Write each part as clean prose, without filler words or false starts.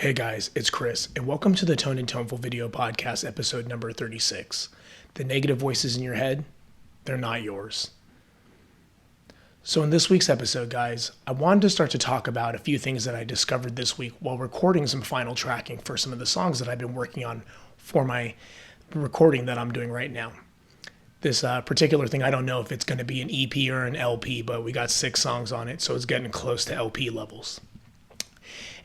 Hey guys, it's Chris, and welcome to the Tone and Toneful video podcast episode number 36. The negative voices in your head, they're not yours. So in this week's episode, guys, I wanted to start to talk about a few things that I discovered this week while recording some final tracking for some of the songs that I've been working on for my recording that I'm doing right now. This particular thing, I don't know if it's going to be an EP or an LP, but we got 6 songs on it, so it's getting close to LP levels.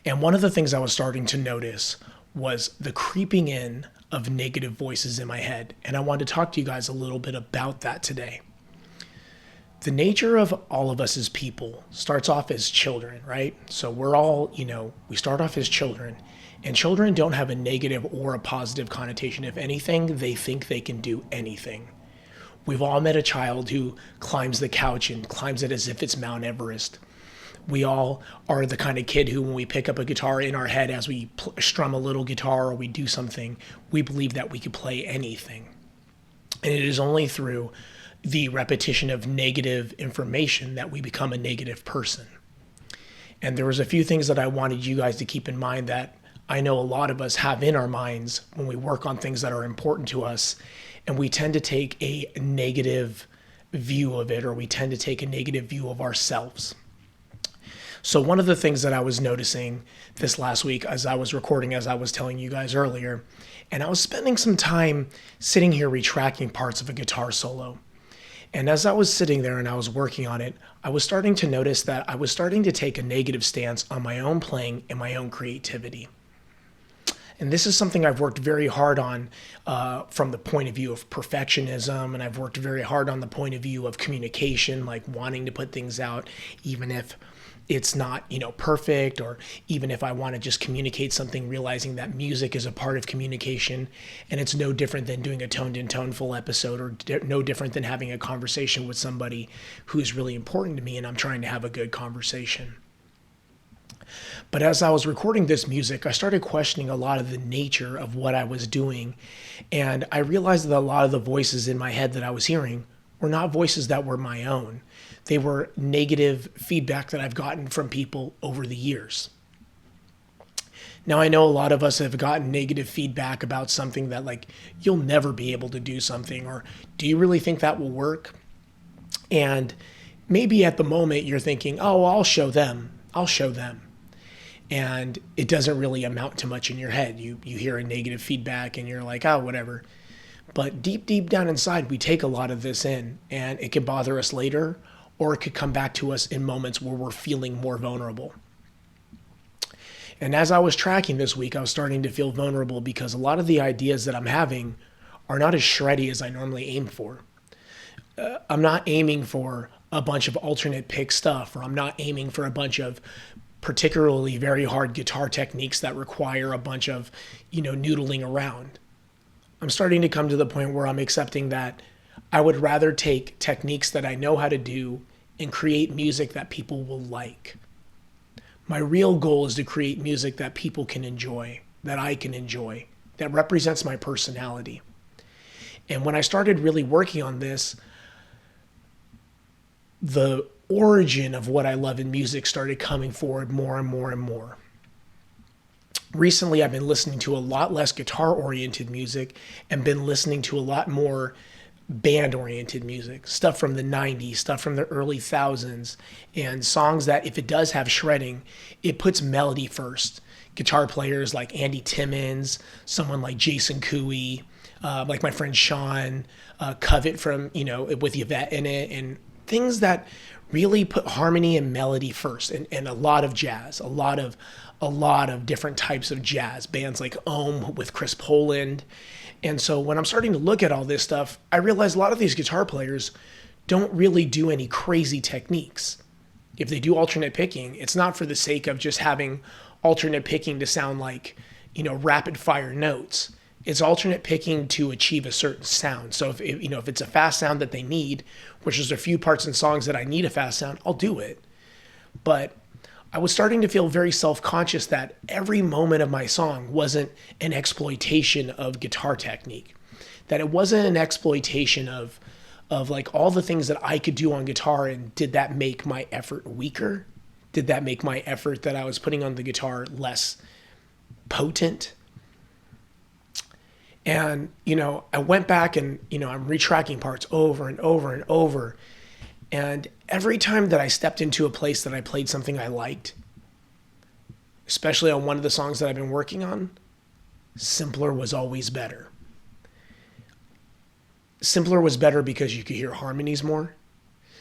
And one of the things I was starting to notice was the creeping in of negative voices in my head. And I wanted to talk to you guys a little bit about that today. The nature of all of us as people starts off as children, right? So we're all, we start off as children. And children don't have a negative or a positive connotation. If anything, they think they can do anything. We've all met a child who climbs the couch and climbs it as if it's Mount Everest. We all are the kind of kid who, when we pick up a guitar in our head as we strum a little guitar or we do something, we believe that we could play anything. And it is only through the repetition of negative information that we become a negative person. And there was a few things that I wanted you guys to keep in mind that I know a lot of us have in our minds when we work on things that are important to us, and we tend to take a negative view of it, or we tend to take a negative view of ourselves. So one of the things that I was noticing this last week as I was recording, as I was telling you guys earlier, and I was spending some time sitting here retracking parts of a guitar solo. And as I was sitting there and I was working on it, I was starting to notice that I was starting to take a negative stance on my own playing and my own creativity. And this is something I've worked very hard on from the point of view of perfectionism, and I've worked very hard on the point of view of communication, like wanting to put things out, even if it's not, perfect, or even if I want to just communicate something, realizing that music is a part of communication, and it's no different than doing a toned and toneful episode, or no different than having a conversation with somebody who's really important to me, and I'm trying to have a good conversation. But as I was recording this music, I started questioning a lot of the nature of what I was doing, and I realized that a lot of the voices in my head that I was hearing were not voices that were my own. They were negative feedback that I've gotten from people over the years. Now, I know a lot of us have gotten negative feedback about something that, like, you'll never be able to do something, or do you really think that will work? And maybe at the moment you're thinking, oh, I'll show them. And it doesn't really amount to much in your head. You hear a negative feedback and you're like, oh, whatever. But deep down inside, we take a lot of this in, and it can bother us later, or it could come back to us in moments where we're feeling more vulnerable. And as I was tracking this week, I was starting to feel vulnerable because a lot of the ideas that I'm having are not as shreddy as I normally aim for. I'm not aiming for a bunch of alternate pick stuff, or I'm not aiming for a bunch of particularly very hard guitar techniques that require a bunch of, noodling around. I'm starting to come to the point where I'm accepting that I would rather take techniques that I know how to do and create music that people will like. My real goal is to create music that people can enjoy, that I can enjoy, that represents my personality. And when I started really working on this, the origin of what I love in music started coming forward more and more and more. Recently, I've been listening to a lot less guitar-oriented music and been listening to a lot more band-oriented music, stuff from the 90s, stuff from the early thousands, and songs that, if it does have shredding, it puts melody first. Guitar players like Andy Timmons, someone like Jason Cooey, like my friend Sean, Covet from, with Yvette in it, and things that really put harmony and melody first, and a lot of jazz, a lot of different types of jazz, bands like Ohm with Chris Poland. And so when I'm starting to look at all this stuff, I realize a lot of these guitar players don't really do any crazy techniques. If they do alternate picking, it's not for the sake of just having alternate picking to sound like, rapid fire notes. It's alternate picking to achieve a certain sound. So if it's a fast sound that they need, which is a few parts in songs that I need a fast sound, I'll do it. But I was starting to feel very self-conscious that every moment of my song wasn't an exploitation of guitar technique, that it wasn't an exploitation of like all the things that I could do on guitar, and did that make my effort weaker? Did that make my effort that I was putting on the guitar less potent. And, I went back and, I'm retracking parts over and over and over. And every time that I stepped into a place that I played something I liked, especially on one of the songs that I've been working on, simpler was always better. Simpler was better because you could hear harmonies more.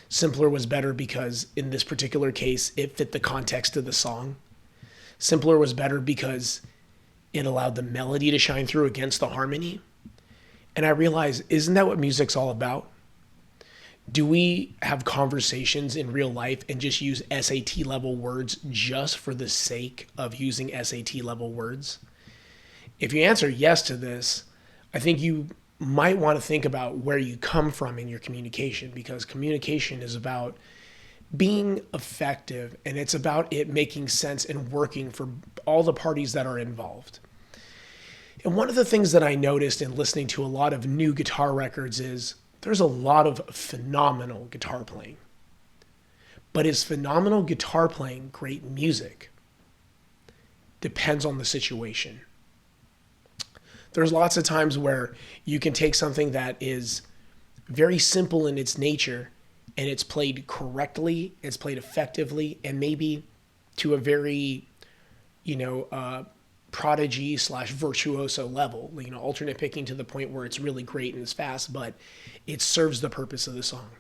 Simpler was better because in this particular case, it fit the context of the song. Simpler was better because it allowed the melody to shine through against the harmony. And I realized, isn't that what music's all about? Do we have conversations in real life and just use SAT level words just for the sake of using SAT level words? If you answer yes to this, I think you might want to think about where you come from in your communication, because communication is about being effective, and it's about it making sense and working for all the parties that are involved. And one of the things that I noticed in listening to a lot of new guitar records is there's a lot of phenomenal guitar playing. But is phenomenal guitar playing great music? Depends on the situation. There's lots of times where you can take something that is very simple in its nature and it's played correctly, it's played effectively, and maybe to a very, prodigy / virtuoso level, alternate picking to the point where it's really great and it's fast, but it serves the purpose of the song.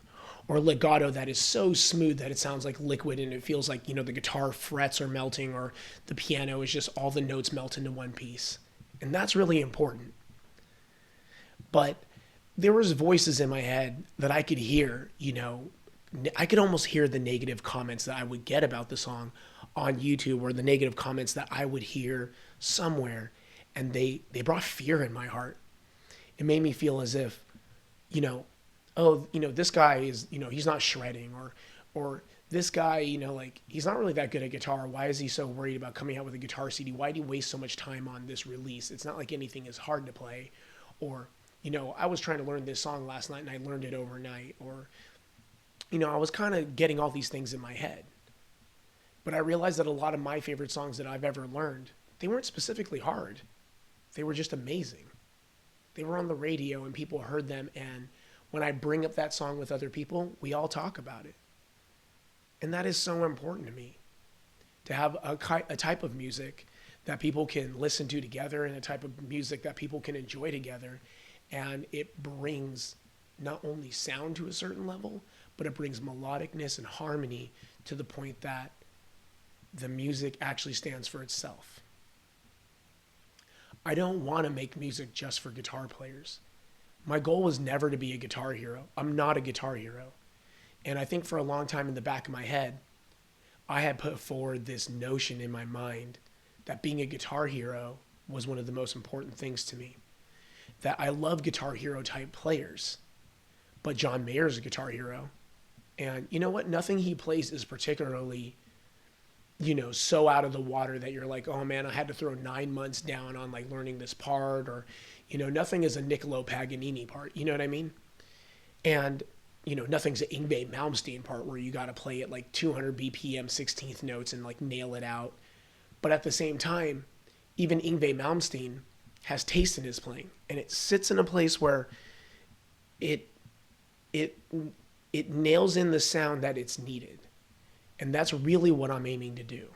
Or legato that is so smooth that it sounds like liquid and it feels like, the guitar frets are melting, or the piano is just all the notes melt into one piece. And that's really important. But there was voices in my head that I could hear, I could almost hear the negative comments that I would get about the song on YouTube, or the negative comments that I would hear somewhere. And they brought fear in my heart. It made me feel as if, this guy is, he's not shredding, or this guy, he's not really that good at guitar. Why is he so worried about coming out with a guitar CD? Why do you waste so much time on this release? It's not like anything is hard to play. Or, I was trying to learn this song last night and I learned it overnight. Or, I was kind of getting all these things in my head. But I realized that a lot of my favorite songs that I've ever learned, they weren't specifically hard. They were just amazing. They were on the radio and people heard them. And when I bring up that song with other people, we all talk about it. And that is so important to me, to have a type of music that people can listen to together, and a type of music that people can enjoy together. And it brings not only sound to a certain level, but it brings melodicness and harmony to the point that the music actually stands for itself. I don't want to make music just for guitar players. My goal was never to be a guitar hero. I'm not a guitar hero. And I think for a long time in the back of my head, I had put forward this notion in my mind that being a guitar hero was one of the most important things to me. That I love guitar hero type players, but John Mayer's a guitar hero. And you know what? Nothing he plays is particularly, so out of the water that you're like, oh man, I had to throw 9 months down on learning this part, or, nothing is a Niccolo Paganini part. You know what I mean? And, nothing's an Yngwie Malmsteen part where you got to play at 200 BPM 16th notes and nail it out. But at the same time, even Yngwie Malmsteen has taste in his playing, and it sits in a place where it nails in the sound that it's needed. And that's really what I'm aiming to do.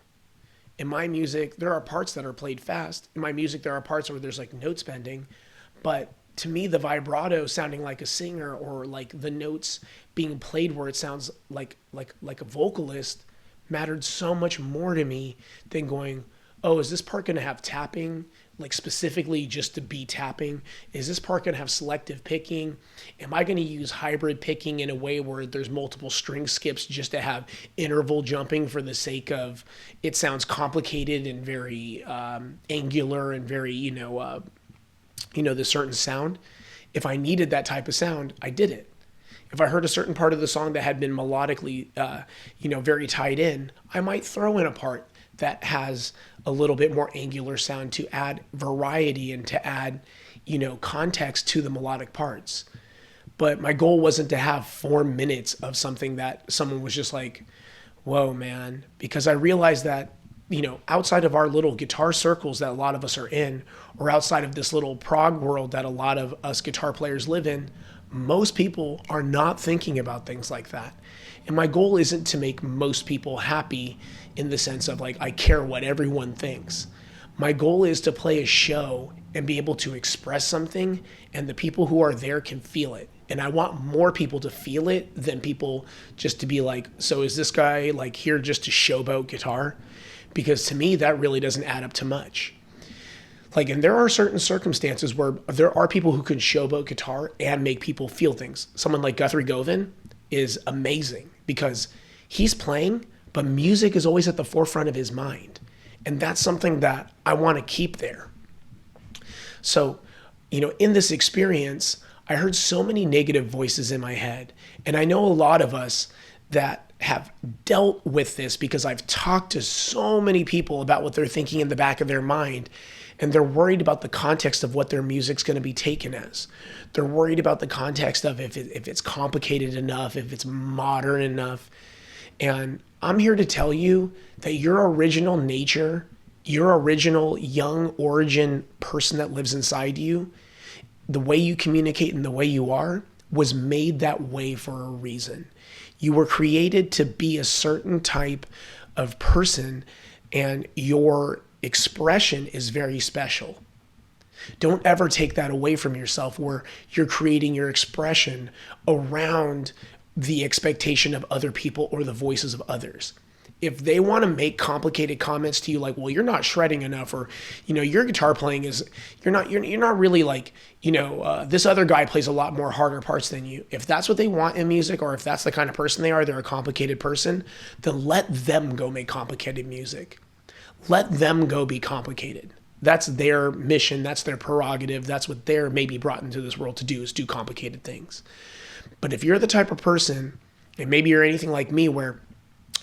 In my music, there are parts that are played fast. In my music, there are parts where there's note bending, but to me, the vibrato sounding like a singer, or the notes being played where it sounds like a vocalist, mattered so much more to me than going, oh, is this part going to have tapping, specifically just to be tapping? Is this part going to have selective picking? Am I going to use hybrid picking in a way where there's multiple string skips just to have interval jumping for the sake of it sounds complicated and very angular and very, the certain sound? If I needed that type of sound, I did it. If I heard a certain part of the song that had been melodically, very tied in, I might throw in a part that has a little bit more angular sound to add variety and to add, context to the melodic parts. But my goal wasn't to have 4 minutes of something that someone was just like, whoa, man, because I realized that outside of our little guitar circles that a lot of us are in, or outside of this little prog world that a lot of us guitar players live in, most people are not thinking about things like that. And my goal isn't to make most people happy in the sense of like, I care what everyone thinks. My goal is to play a show and be able to express something, and the people who are there can feel it. And I want more people to feel it than people just to be like, so is this guy like here just to showboat guitar? Because to me, that really doesn't add up to much. Like, and there are certain circumstances where there are people who can showboat guitar and make people feel things. Someone like Guthrie Govan is amazing because he's playing, but music is always at the forefront of his mind. And that's something that I want to keep there. So, in this experience, I heard so many negative voices in my head. And I know a lot of us that have dealt with this because I've talked to so many people about what they're thinking in the back of their mind. And they're worried about the context of what their music's going to be taken as. They're worried about the context of if it's complicated enough, if it's modern enough. And I'm here to tell you that your original nature, your original young origin person that lives inside you, the way you communicate and the way you are, was made that way for a reason. You were created to be a certain type of person, and your expression is very special. Don't ever take that away from yourself where you're creating your expression around the expectation of other people or the voices of others. If they want to make complicated comments to you like, well, you're not shredding enough, or, your guitar playing is, you're not really like, this other guy plays a lot more harder parts than you. If that's what they want in music, or if that's the kind of person they are, they're a complicated person, then let them go make complicated music. Let them go be complicated. That's their mission. That's their prerogative. That's what they're maybe brought into this world to do, is do complicated things. But if you're the type of person, and maybe you're anything like me, where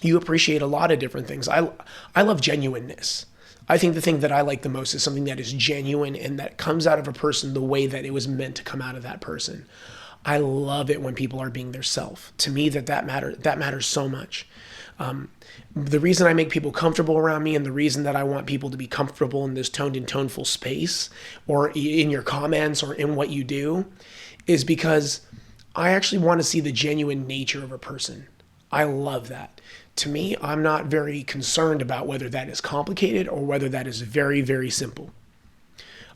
you appreciate a lot of different things. I love genuineness. I think the thing that I like the most is something that is genuine and that comes out of a person the way that it was meant to come out of that person. I love it when people are being their self. To me, that matters so much. The reason I make people comfortable around me, and the reason that I want people to be comfortable in this toned and toneful space, or in your comments, or in what you do, is because I actually want to see the genuine nature of a person. I love that. To me, I'm not very concerned about whether that is complicated or whether that is very, very simple.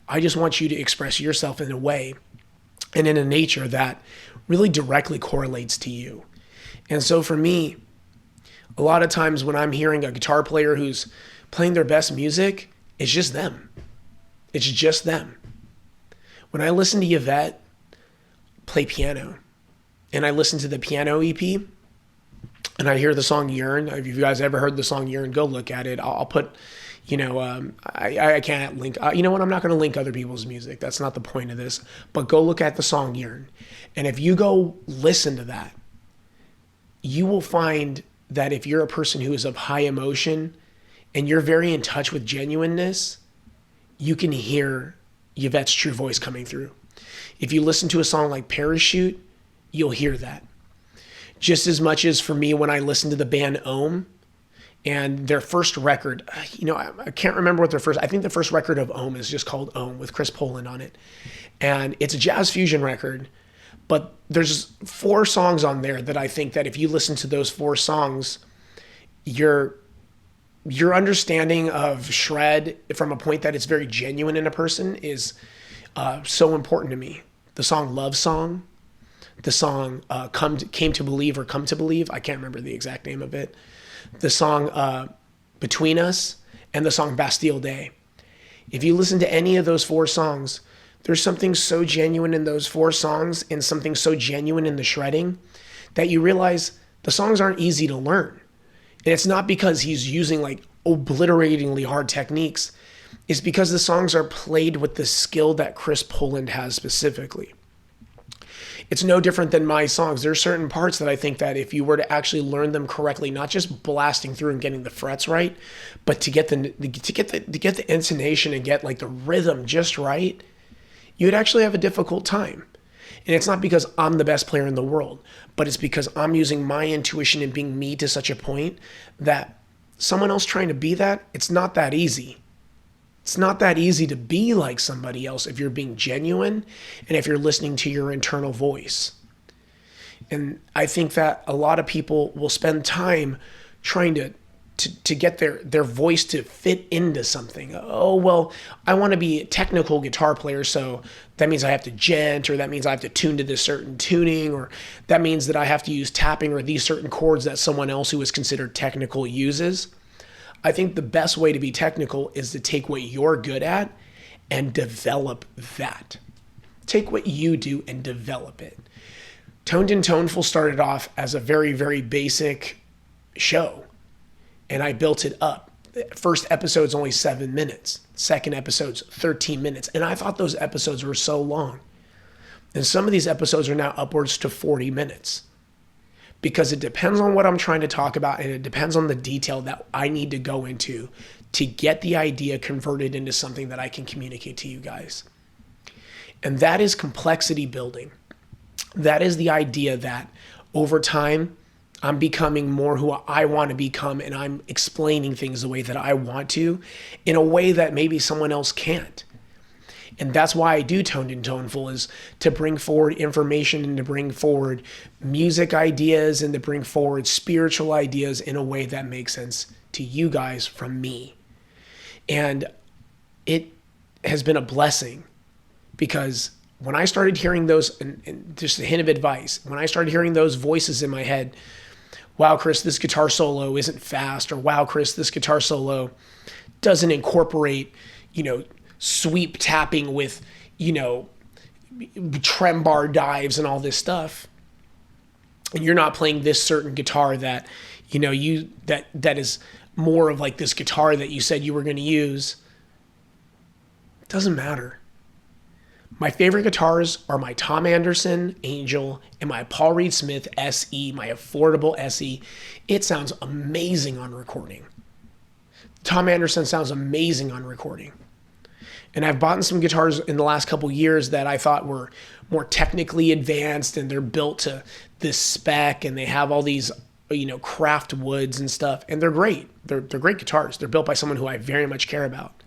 I just want you to express yourself in a way and in a nature that really directly correlates to you. And so for me, a lot of times when I'm hearing a guitar player who's playing their best music, it's just them. It's just them. When I listen to Yvette play piano, and I listen to the piano EP, and I hear the song Yearn. If you guys ever heard the song Yearn, go look at it. I'll put, I can't link, you know what? I'm not going to link other people's music. That's not the point of this. But go look at the song Yearn. And if you go listen to that, you will find that if you're a person who is of high emotion and you're very in touch with genuineness, you can hear Yvette's true voice coming through. If you listen to a song like Parachute, you'll hear that. Just as much as for me when I listened to the band Ohm and their first record, I can't remember what I think the first record of Ohm is just called Ohm with Chris Poland on it. And it's a jazz fusion record, but there's 4 songs on there that I think that if you listen to those 4 songs, your understanding of shred from a point that it's very genuine in a person is so important to me. The song Love Song, the song Came to Believe or Come to Believe, I can't remember the exact name of it, the song Between Us, and the song Bastille Day. If you listen to any of those 4 songs, there's something so genuine in those 4 songs and something so genuine in the shredding that you realize the songs aren't easy to learn. And it's not because he's using like obliteratingly hard techniques. It's because the songs are played with the skill that Chris Poland has specifically. It's no different than my songs. There are certain parts that I think that if you were to actually learn them correctly, not just blasting through and getting the frets right, but to get the intonation and get like the rhythm just right, you would actually have a difficult time. And it's not because I'm the best player in the world, but it's because I'm using my intuition and being me to such a point that someone else trying to be that, it's not that easy. It's not that easy to be like somebody else if you're being genuine and if you're listening to your internal voice. And I think that a lot of people will spend time trying to get their voice to fit into something. Oh, well, I want to be a technical guitar player, so that means I have to gent, or that means I have to tune to this certain tuning, or that means that I have to use tapping or these certain chords that someone else who is considered technical uses. I think the best way to be technical is to take what you're good at and develop that. Take what you do and develop it. Toned and Toneful started off as a very, very basic show, and I built it up. First episode's only 7 minutes. Second episode's 13 minutes. And I thought those episodes were so long. And some of these episodes are now upwards to 40 minutes. Because it depends on what I'm trying to talk about, and it depends on the detail that I need to go into to get the idea converted into something that I can communicate to you guys. And that is complexity building. That is the idea that over time, I'm becoming more who I want to become, and I'm explaining things the way that I want to, in a way that maybe someone else can't. And that's why I do Toned and Toneful, is to bring forward information and to bring forward music ideas and to bring forward spiritual ideas in a way that makes sense to you guys from me. And it has been a blessing, because when I started hearing those, and just a hint of advice, when I started hearing those voices in my head, wow, Chris, this guitar solo isn't fast, or wow, Chris, this guitar solo doesn't incorporate, sweep tapping with, trem bar dives and all this stuff. And you're not playing this certain guitar that, that is more of like this guitar that you said you were going to use. It doesn't matter. My favorite guitars are my Tom Anderson Angel and my Paul Reed Smith SE, my affordable SE. It sounds amazing on recording. Tom Anderson sounds amazing on recording. And I've bought some guitars in the last couple years that I thought were more technically advanced, and they're built to this spec, and they have all these, craft woods and stuff, and they're great. They're great guitars. They're built by someone who I very much care about.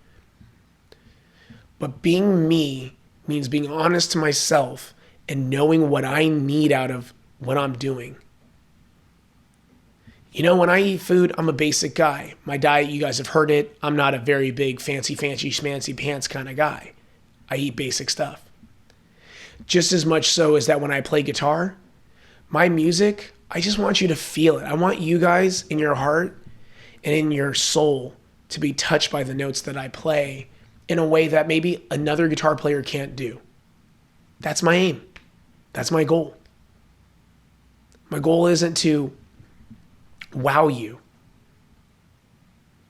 But being me means being honest to myself and knowing what I need out of what I'm doing. When I eat food, I'm a basic guy. My diet, you guys have heard it. I'm not a very big fancy schmancy pants kind of guy. I eat basic stuff. Just as much so as that when I play guitar, my music, I just want you to feel it. I want you guys in your heart and in your soul to be touched by the notes that I play in a way that maybe another guitar player can't do. That's my aim. That's my goal. My goal isn't to wow you.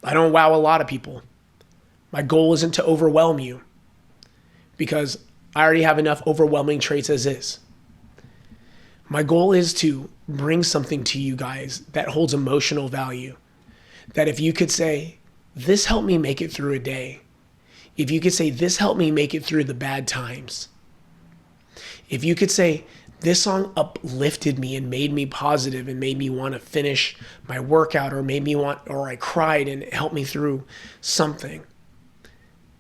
I don't wow a lot of people. My goal isn't to overwhelm you, because I already have enough overwhelming traits as is. My goal is to bring something to you guys that holds emotional value. That if you could say, this helped me make it through a day. If you could say, this helped me make it through the bad times. If you could say, this song uplifted me and made me positive and made me want to finish my workout, or I cried and it helped me through something,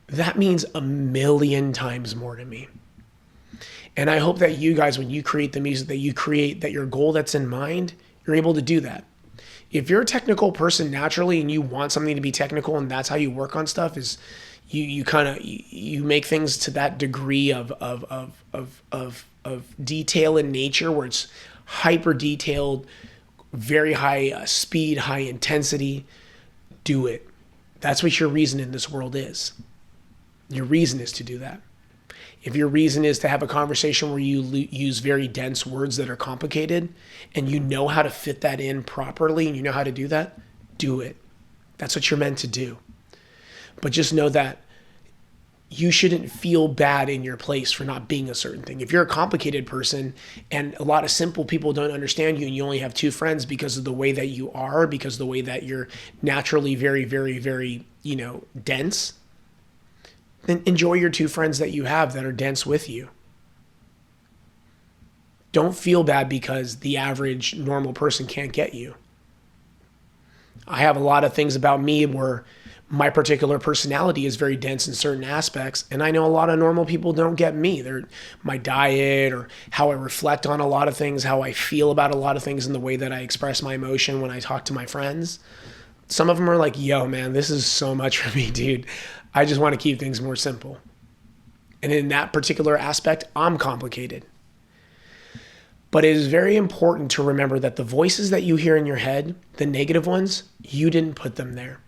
that means a million times more to me. And I hope that you guys, when you create the music that you create, that your goal that's in mind, you're able to do that. If you're a technical person naturally and you want something to be technical and that's how you work on stuff, is you make things to that degree of detail in nature where it's hyper detailed, very high speed, high intensity. Do it. That's what your reason in this world is. Your reason is to do that. If your reason is to have a conversation where you use very dense words that are complicated and you know how to fit that in properly and you know how to do that, do it. That's what you're meant to do. But just know that you shouldn't feel bad in your place for not being a certain thing. If you're a complicated person and a lot of simple people don't understand you and you only have two friends because of the way that you are, because of the way that you're naturally very, very, very, dense, then enjoy your two friends that you have that are dense with you. Don't feel bad because the average normal person can't get you. I have a lot of things about me where my particular personality is very dense in certain aspects, and I know a lot of normal people don't get me. They're my diet or how I reflect on a lot of things, how I feel about a lot of things, and the way that I express my emotion when I talk to my friends. Some of them are like, yo, man, this is so much for me, dude. I just want to keep things more simple. And in that particular aspect, I'm complicated. But it is very important to remember that the voices that you hear in your head, the negative ones, you didn't put them there.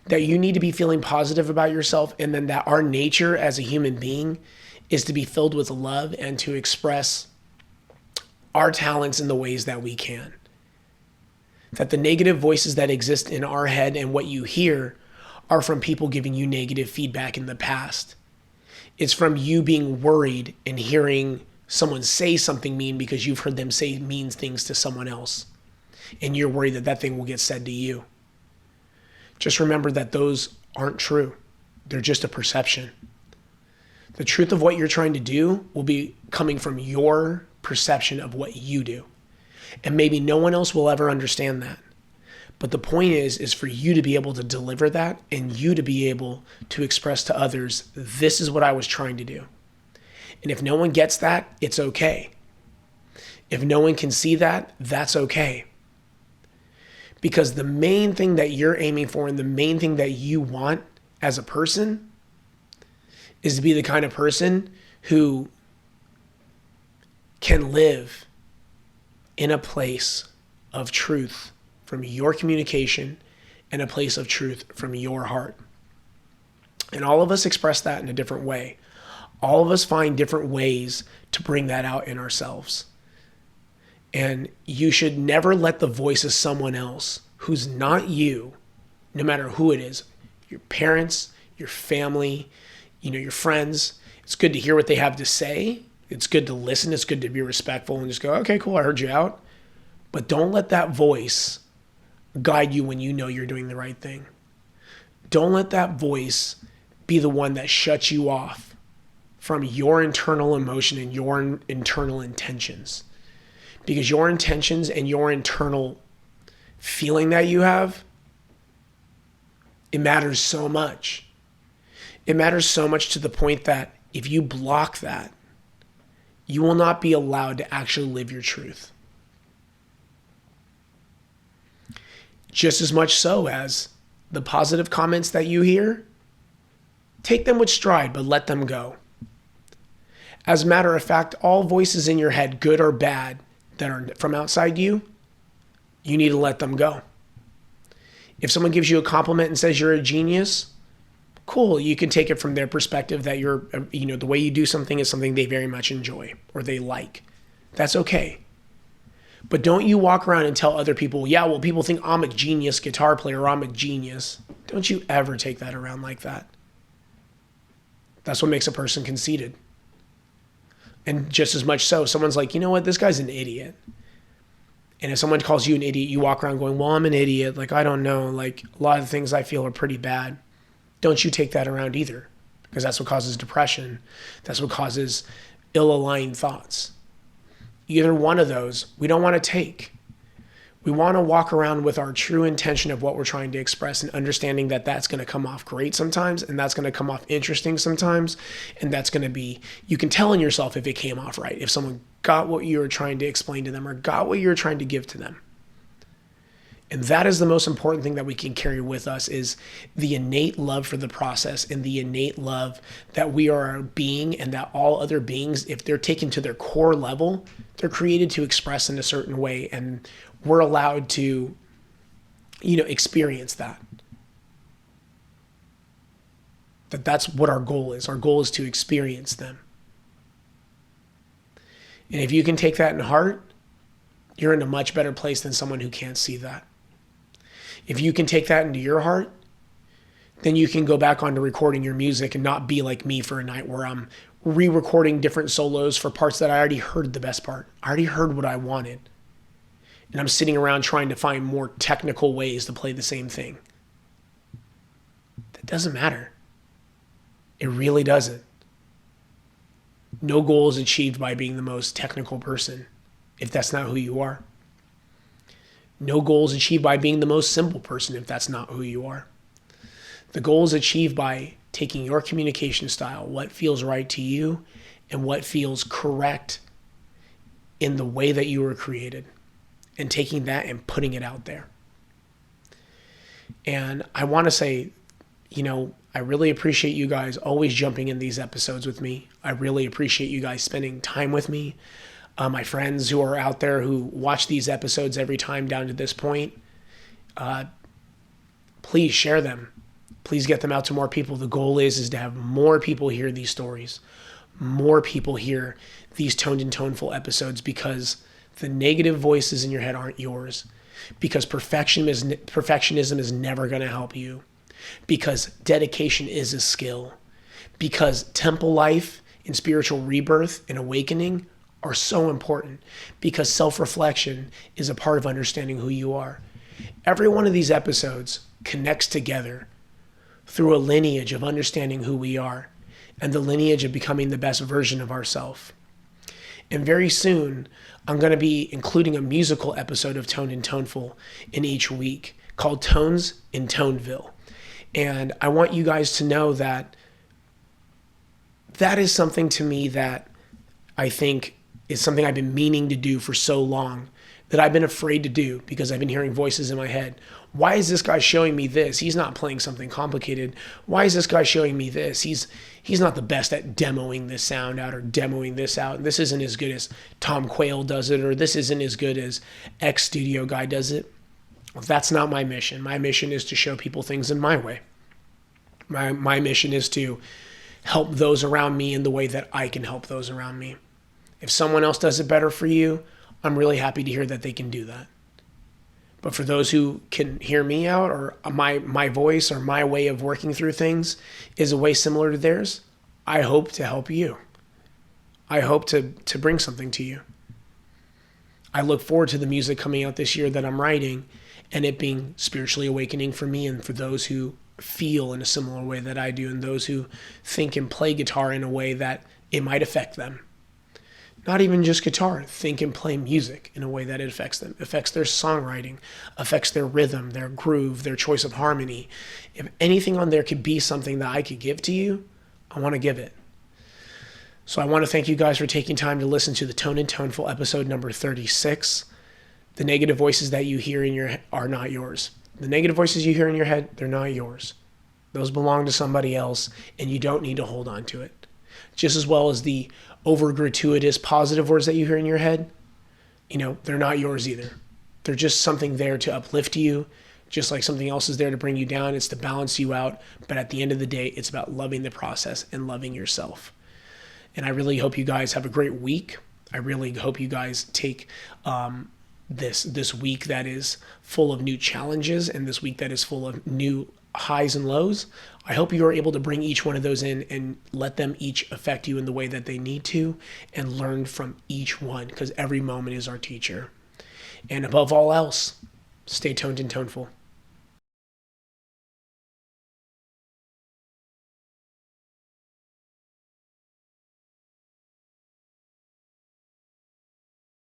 That you need to be feeling positive about yourself, and then that our nature as a human being is to be filled with love and to express our talents in the ways that we can. That the negative voices that exist in our head and what you hear are from people giving you negative feedback in the past. It's from you being worried and hearing someone say something mean because you've heard them say mean things to someone else, and you're worried that that thing will get said to you. Just remember that those aren't true. They're just a perception. The truth of what you're trying to do will be coming from your perception of what you do. And maybe no one else will ever understand that. But the point is for you to be able to deliver that and you to be able to express to others, this is what I was trying to do. And if no one gets that, it's okay. If no one can see that, that's okay. Because the main thing that you're aiming for and the main thing that you want as a person is to be the kind of person who can live in a place of truth from your communication and a place of truth from your heart. And all of us express that in a different way. All of us find different ways to bring that out in ourselves. And you should never let the voice of someone else who's not you, no matter who it is, your parents, your family, your friends, it's good to hear what they have to say. It's good to listen. It's good to be respectful and just go, okay, cool, I heard you out. But don't let that voice guide you when you know you're doing the right thing. Don't let that voice be the one that shuts you off from your internal emotion and your internal intentions. Because your intentions and your internal feeling that you have, it matters so much. It matters so much to the point that if you block that, you will not be allowed to actually live your truth. Just as much so as the positive comments that you hear, take them with stride, but let them go. As a matter of fact, all voices in your head, good or bad, that are from outside you need to let them go. If someone gives you a compliment and says you're a genius, cool, you can take it from their perspective that you're, the way you do something is something they very much enjoy or they like. That's okay. But don't you walk around and tell other people, yeah, well, people think I'm a genius guitar player or I'm a genius. Don't you ever take that around like that. That's what makes a person conceited. And just as much so, someone's like, you know what, this guy's an idiot. And if someone calls you an idiot, you walk around going, well, I'm an idiot. Like, I don't know. Like, a lot of the things I feel are pretty bad. Don't you take that around either, because that's what causes depression. That's what causes ill-aligned thoughts. Either one of those, we don't want to take. We want to walk around with our true intention of what we're trying to express and understanding that that's going to come off great sometimes and that's going to come off interesting sometimes. And that's going to be, you can tell in yourself if it came off right, if someone got what you were trying to explain to them or got what you were trying to give to them. And that is the most important thing that we can carry with us, is the innate love for the process and the innate love that we are a being, and that all other beings, if they're taken to their core level, they're created to express in a certain way, and we're allowed to, experience that. That's what our goal is. Our goal is to experience them. And if you can take that in heart, you're in a much better place than someone who can't see that. If you can take that into your heart, then you can go back onto recording your music and not be like me for a night where I'm re-recording different solos for parts that I already heard the best part. I already heard what I wanted. And I'm sitting around trying to find more technical ways to play the same thing. That doesn't matter. It really doesn't. No goal is achieved by being the most technical person, if that's not who you are. No goal is achieved by being the most simple person if that's not who you are. The goal is achieved by taking your communication style, what feels right to you, and what feels correct in the way that you were created, and taking that and putting it out there. And I want to say, I really appreciate you guys always jumping in these episodes with me. I really appreciate you guys spending time with me. My friends who are out there who watch these episodes every time down to this point, please share them. Please get them out to more people. The goal is to have more people hear these stories, more people hear these toned and toneful episodes, because the negative voices in your head aren't yours, because perfectionism is never going to help you, because dedication is a skill, because temple life and spiritual rebirth and awakening are so important, because self-reflection is a part of understanding who you are. Every one of these episodes connects together through a lineage of understanding who we are and the lineage of becoming the best version of ourselves. And very soon, I'm going to be including a musical episode of Toned and Toneful in each week called Tones in Toneville. And I want you guys to know that that is something to me that I think is something I've been meaning to do for so long, that I've been afraid to do because I've been hearing voices in my head. Why is this guy showing me this? He's not playing something complicated. Why is this guy showing me this? He's not the best at demoing this sound out or demoing this out. This isn't as good as Tom Quayle does it, or this isn't as good as X studio guy does it. Well, that's not my mission. My mission is to show people things in my way. My mission is to help those around me in the way that I can help those around me. If someone else does it better for you, I'm really happy to hear that they can do that. But for those who can hear me out, or my voice or my way of working through things is a way similar to theirs, I hope to help you. I hope to bring something to you. I look forward to the music coming out this year that I'm writing, and it being spiritually awakening for me and for those who feel in a similar way that I do, and those who think and play guitar in a way that it might affect them. Not even just guitar, think and play music in a way that it affects them, affects their songwriting, affects their rhythm, their groove, their choice of harmony. If anything on there could be something that I could give to you, I want to give it. So I want to thank you guys for taking time to listen to the Tone and Toneful episode number 36. The negative voices that you hear in your head are not yours. The negative voices you hear in your head, they're not yours. Those belong to somebody else, and you don't need to hold on to it. Just as well as the over gratuitous positive words that you hear in your head, they're not yours either. They're just something there to uplift you, just like something else is there to bring you down. It's to balance you out. But at the end of the day, it's about loving the process and loving yourself. And I really hope you guys have a great week. I really hope you guys take this week that is full of new challenges, and this week that is full of new highs and lows. I hope you are able to bring each one of those in and let them each affect you in the way that they need to, and learn from each one, because every moment is our teacher. And above all else, stay toned and toneful.